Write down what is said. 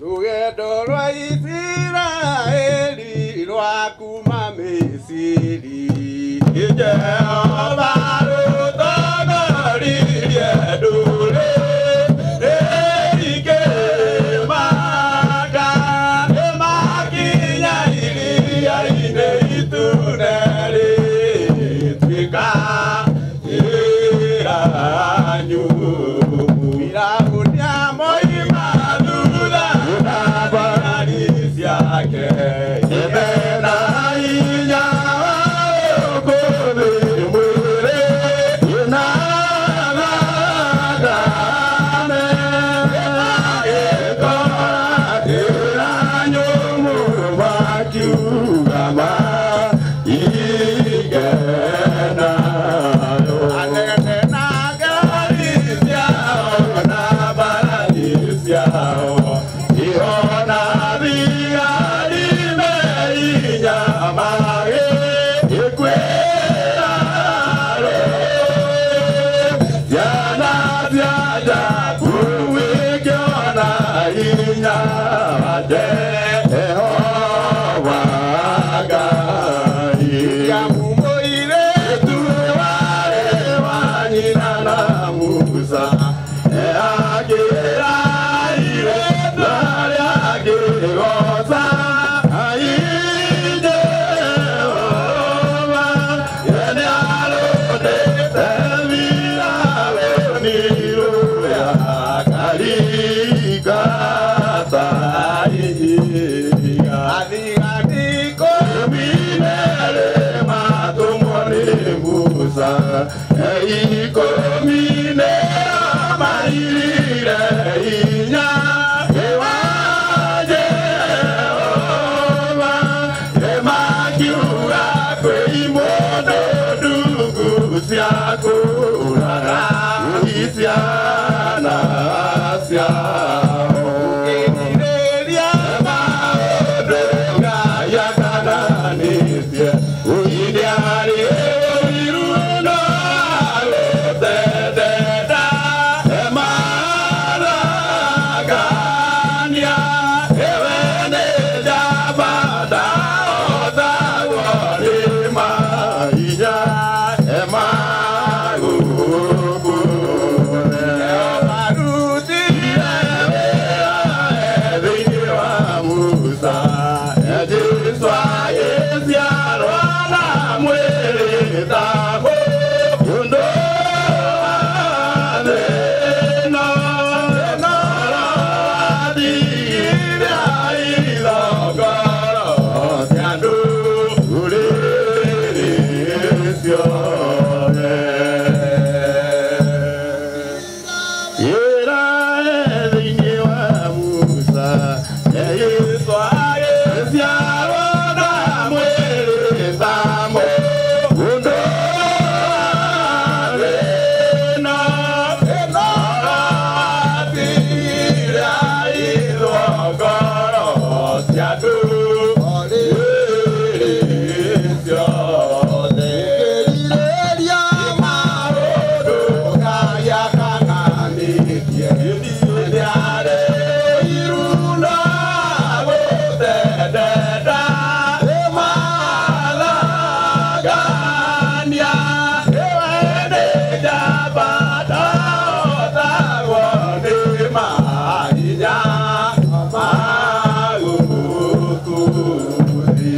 Rugendo rwa Israeli rwa kuma Misiri. Jehova rutogoririe ndũrĩrĩ ikĩmaga makinya iria-inĩ itune rĩtuĩka iranyu. Firaũni moima thutha na mbarathi ciake na hinya wa ũkũthĩ mwĩrĩ na thakame agĩkoragĩra nyũmũ makiuga maigenayo. Anene na ngari ciao na mbarathi ciao ihona thigari me hinya magĩkwĩra ciana cia Jakubu ikĩona hinya wa Jehova Ngai. Jamu mũirĩtu warĩ wa nyina na Musa akĩra irĩtu arĩa akĩgoca ai Jehova ye nĩarũndĩte Firaũni rũya karigata ihiga. Athigari ikũmi na erĩ matũmwo nĩ Musa ikũmi nĩo mairire hinya wa Jehova makiuga kwĩ mũndũ ndungu cia kũũraga ciana ciao. Gũkĩrĩria maũndũ Ngai akananĩtie ũini arĩ ũiru no agũtendenda maragania ewe nĩ njamba ndahotagwo nĩ mahinya magũkũũre. Marutire wĩra thĩinĩ wa Musa Jesũ agĩciarwo na mwĩrĩ ta mũndũ wa thĩ ĩno athire ithongoro cia ndũrĩrĩ ciothe. Wĩra thĩinĩ wa Musa Jesũ agĩciarwo na mwĩrĩ ta mũndũ wa thĩ ĩno athire ithongoro cia ndũrĩrĩ ciothe. Gũkĩrĩria maũndũ Ngai akananĩtie hĩndĩ arĩ ũiru no agũtendenda maragania ewe nĩ njamba ndahotagwo nĩ mahinya magũkũũri.